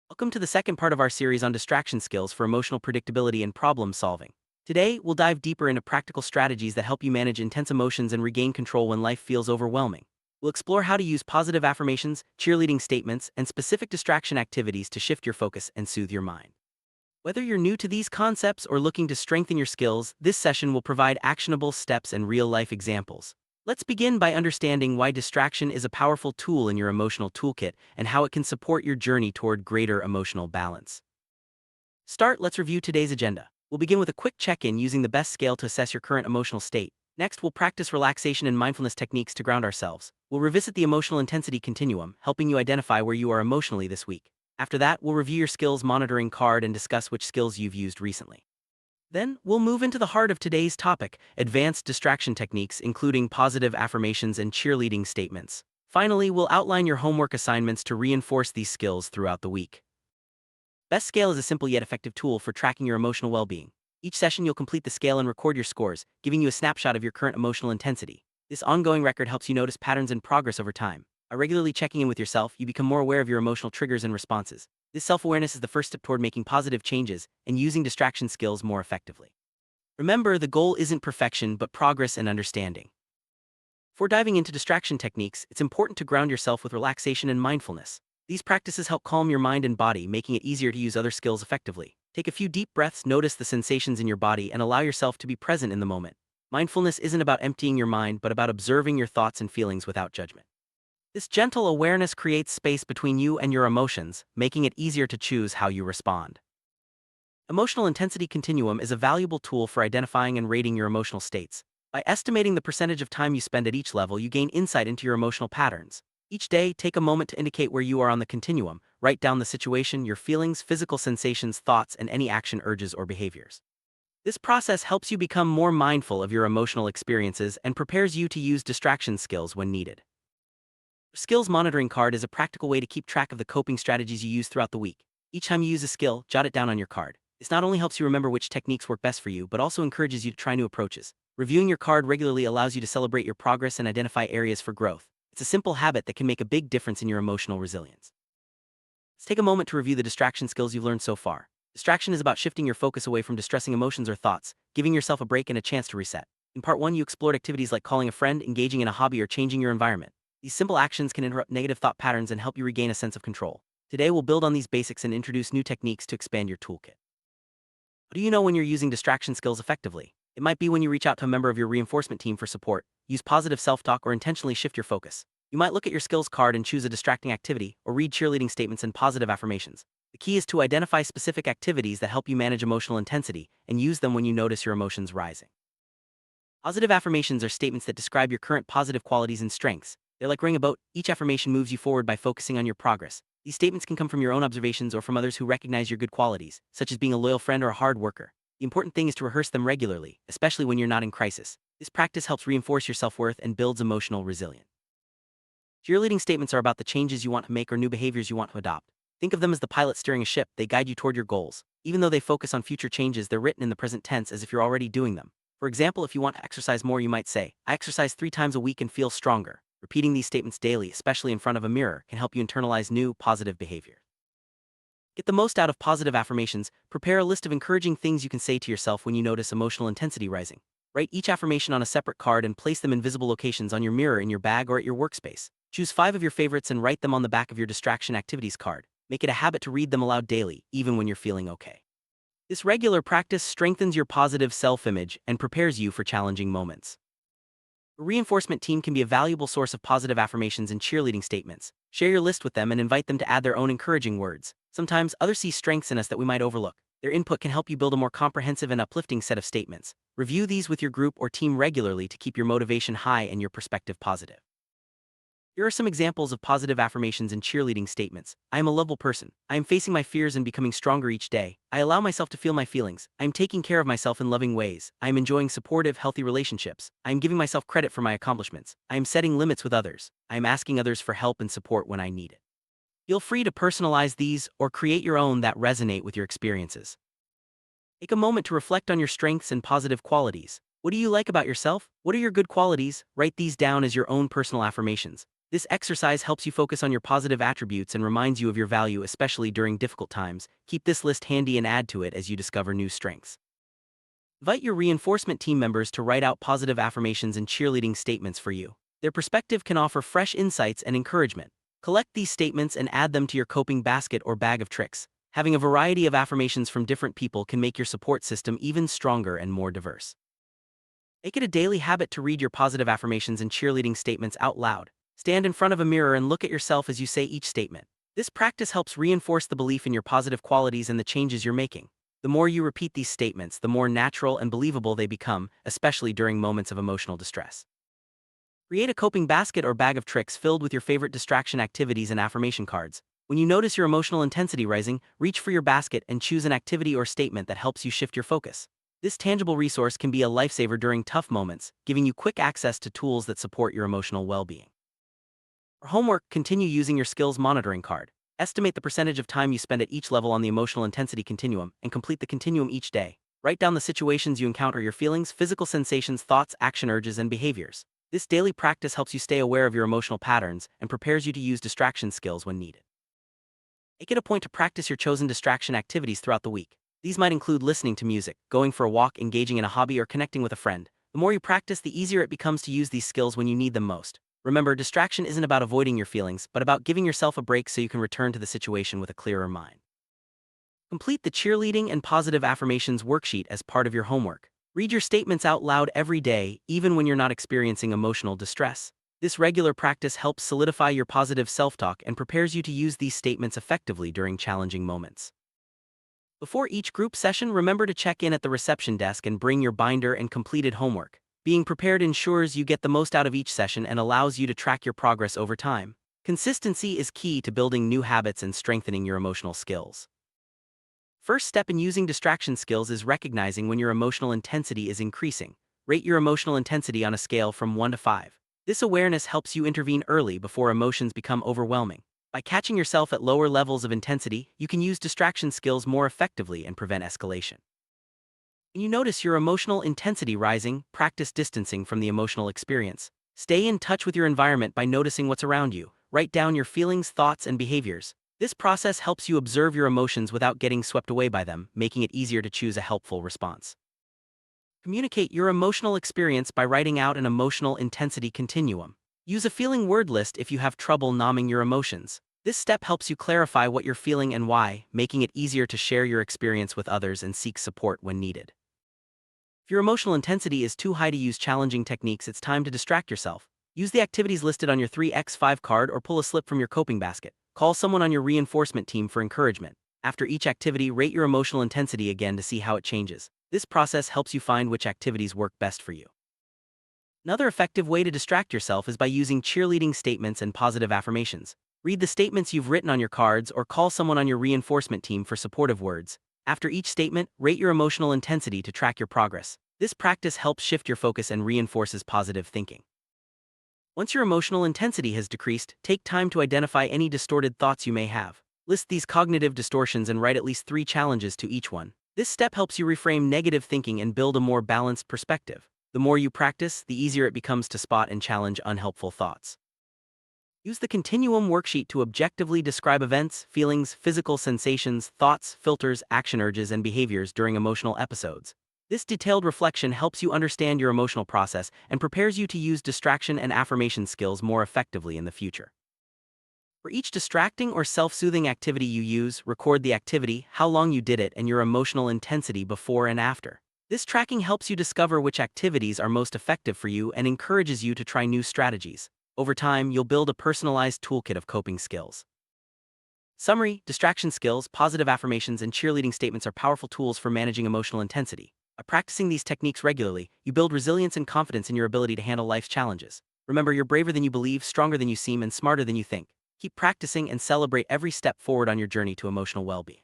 Welcome to the second part of our series on distraction skills for emotional predictability and problem solving. Today, we'll dive deeper into practical strategies that help you manage intense emotions and regain control when life feels overwhelming. We'll explore how to use positive affirmations, cheerleading statements, and specific distraction activities to shift your focus and soothe your mind. Whether you're new to these concepts or looking to strengthen your skills, this session will provide actionable steps and real-life examples. Let's begin by understanding why distraction is a powerful tool in your emotional toolkit and how it can support your journey toward greater emotional balance. Let's review today's agenda. We'll begin with a quick check-in using the best scale to assess your current emotional state. Next, we'll practice relaxation and mindfulness techniques to ground ourselves. We'll revisit the emotional intensity continuum, helping you identify where you are emotionally this week. After that, we'll review your skills monitoring card and discuss which skills you've used recently. Then, we'll move into the heart of today's topic, advanced distraction techniques including positive affirmations and cheerleading statements. Finally, we'll outline your homework assignments to reinforce these skills throughout the week. Best Scale is a simple yet effective tool for tracking your emotional well-being. Each session you'll complete the scale and record your scores, giving you a snapshot of your current emotional intensity. This ongoing record helps you notice patterns and progress over time. By regularly checking in with yourself, you become more aware of your emotional triggers and responses. This self-awareness is the first step toward making positive changes and using distraction skills more effectively. Remember, the goal isn't perfection, but progress and understanding. Before diving into distraction techniques, it's important to ground yourself with relaxation and mindfulness. These practices help calm your mind and body, making it easier to use other skills effectively. Take a few deep breaths, notice the sensations in your body, and allow yourself to be present in the moment. Mindfulness isn't about emptying your mind, but about observing your thoughts and feelings without judgment. This gentle awareness creates space between you and your emotions, making it easier to choose how you respond. Emotional intensity continuum is a valuable tool for identifying and rating your emotional states. By estimating the percentage of time you spend at each level, you gain insight into your emotional patterns. Each day, take a moment to indicate where you are on the continuum. Write down the situation, your feelings, physical sensations, thoughts, and any action urges or behaviors. This process helps you become more mindful of your emotional experiences and prepares you to use distraction skills when needed. Skills monitoring card is a practical way to keep track of the coping strategies you use throughout the week. Each time you use a skill, jot it down on your card. This not only helps you remember which techniques work best for you, but also encourages you to try new approaches. Reviewing your card regularly allows you to celebrate your progress and identify areas for growth. It's a simple habit that can make a big difference in your emotional resilience. Let's take a moment to review the distraction skills you've learned so far. Distraction is about shifting your focus away from distressing emotions or thoughts, giving yourself a break and a chance to reset. In part 1, you explored activities like calling a friend, engaging in a hobby, or changing your environment. These simple actions can interrupt negative thought patterns and help you regain a sense of control. Today, we'll build on these basics and introduce new techniques to expand your toolkit. How do you know when you're using distraction skills effectively? It might be when you reach out to a member of your reinforcement team for support, use positive self-talk, or intentionally shift your focus. You might look at your skills card and choose a distracting activity, or read cheerleading statements and positive affirmations. The key is to identify specific activities that help you manage emotional intensity and use them when you notice your emotions rising. Positive affirmations are statements that describe your current positive qualities and strengths. They're like rowing a boat. Each affirmation moves you forward by focusing on your progress. These statements can come from your own observations or from others who recognize your good qualities, such as being a loyal friend or a hard worker. The important thing is to rehearse them regularly, especially when you're not in crisis. This practice helps reinforce your self-worth and builds emotional resilience. Cheerleading statements are about the changes you want to make or new behaviors you want to adopt. Think of them as the pilot steering a ship. They guide you toward your goals. Even though they focus on future changes, they're written in the present tense as if you're already doing them. For example, if you want to exercise more, you might say, "I exercise 3 times a week and feel stronger." Repeating these statements daily, especially in front of a mirror, can help you internalize new, positive behavior. Get the most out of positive affirmations. Prepare a list of encouraging things you can say to yourself when you notice emotional intensity rising. Write each affirmation on a separate card and place them in visible locations on your mirror, in your bag, or at your workspace. Choose 5 of your favorites and write them on the back of your distraction activities card. Make it a habit to read them aloud daily, even when you're feeling okay. This regular practice strengthens your positive self-image and prepares you for challenging moments. A reinforcement team can be a valuable source of positive affirmations and cheerleading statements. Share your list with them and invite them to add their own encouraging words. Sometimes others see strengths in us that we might overlook. Their input can help you build a more comprehensive and uplifting set of statements. Review these with your group or team regularly to keep your motivation high and your perspective positive. Here are some examples of positive affirmations and cheerleading statements. I am a lovable person. I am facing my fears and becoming stronger each day. I allow myself to feel my feelings. I am taking care of myself in loving ways. I am enjoying supportive, healthy relationships. I am giving myself credit for my accomplishments. I am setting limits with others. I am asking others for help and support when I need it. Feel free to personalize these or create your own that resonate with your experiences. Take a moment to reflect on your strengths and positive qualities. What do you like about yourself? What are your good qualities? Write these down as your own personal affirmations. This exercise helps you focus on your positive attributes and reminds you of your value, especially during difficult times. Keep this list handy and add to it as you discover new strengths. Invite your reinforcement team members to write out positive affirmations and cheerleading statements for you. Their perspective can offer fresh insights and encouragement. Collect these statements and add them to your coping basket or bag of tricks. Having a variety of affirmations from different people can make your support system even stronger and more diverse. Make it a daily habit to read your positive affirmations and cheerleading statements out loud. Stand in front of a mirror and look at yourself as you say each statement. This practice helps reinforce the belief in your positive qualities and the changes you're making. The more you repeat these statements, the more natural and believable they become, especially during moments of emotional distress. Create a coping basket or bag of tricks filled with your favorite distraction activities and affirmation cards. When you notice your emotional intensity rising, reach for your basket and choose an activity or statement that helps you shift your focus. This tangible resource can be a lifesaver during tough moments, giving you quick access to tools that support your emotional well-being. For homework, continue using your skills monitoring card. Estimate the percentage of time you spend at each level on the emotional intensity continuum and complete the continuum each day. Write down the situations you encounter, your feelings, physical sensations, thoughts, action urges, and behaviors. This daily practice helps you stay aware of your emotional patterns and prepares you to use distraction skills when needed. Make it a point to practice your chosen distraction activities throughout the week. These might include listening to music, going for a walk, engaging in a hobby, or connecting with a friend. The more you practice, the easier it becomes to use these skills when you need them most. Remember, distraction isn't about avoiding your feelings, but about giving yourself a break so you can return to the situation with a clearer mind. Complete the cheerleading and positive affirmations worksheet as part of your homework. Read your statements out loud every day, even when you're not experiencing emotional distress. This regular practice helps solidify your positive self-talk and prepares you to use these statements effectively during challenging moments. Before each group session, remember to check in at the reception desk and bring your binder and completed homework. Being prepared ensures you get the most out of each session and allows you to track your progress over time. Consistency is key to building new habits and strengthening your emotional skills. First step in using distraction skills is recognizing when your emotional intensity is increasing. Rate your emotional intensity on a scale from 1 to 5. This awareness helps you intervene early before emotions become overwhelming. By catching yourself at lower levels of intensity, you can use distraction skills more effectively and prevent escalation. When you notice your emotional intensity rising, practice distancing from the emotional experience. Stay in touch with your environment by noticing what's around you. Write down your feelings, thoughts, and behaviors. This process helps you observe your emotions without getting swept away by them, making it easier to choose a helpful response. Communicate your emotional experience by writing out an emotional intensity continuum. Use a feeling word list if you have trouble naming your emotions. This step helps you clarify what you're feeling and why, making it easier to share your experience with others and seek support when needed. If your emotional intensity is too high to use challenging techniques, it's time to distract yourself. Use the activities listed on your 3x5 card or pull a slip from your coping basket. Call someone on your reinforcement team for encouragement. After each activity, rate your emotional intensity again to see how it changes. This process helps you find which activities work best for you. Another effective way to distract yourself is by using cheerleading statements and positive affirmations. Read the statements you've written on your cards or call someone on your reinforcement team for supportive words. After each statement, rate your emotional intensity to track your progress. This practice helps shift your focus and reinforces positive thinking. Once your emotional intensity has decreased, take time to identify any distorted thoughts you may have. List these cognitive distortions and write at least 3 challenges to each one. This step helps you reframe negative thinking and build a more balanced perspective. The more you practice, the easier it becomes to spot and challenge unhelpful thoughts. Use the Continuum worksheet to objectively describe events, feelings, physical sensations, thoughts, filters, action urges, and behaviors during emotional episodes. This detailed reflection helps you understand your emotional process and prepares you to use distraction and affirmation skills more effectively in the future. For each distracting or self-soothing activity you use, record the activity, how long you did it, and your emotional intensity before and after. This tracking helps you discover which activities are most effective for you and encourages you to try new strategies. Over time, you'll build a personalized toolkit of coping skills. Summary: distraction skills, positive affirmations, and cheerleading statements are powerful tools for managing emotional intensity. By practicing these techniques regularly, you build resilience and confidence in your ability to handle life's challenges. Remember, you're braver than you believe, stronger than you seem, and smarter than you think. Keep practicing and celebrate every step forward on your journey to emotional well-being.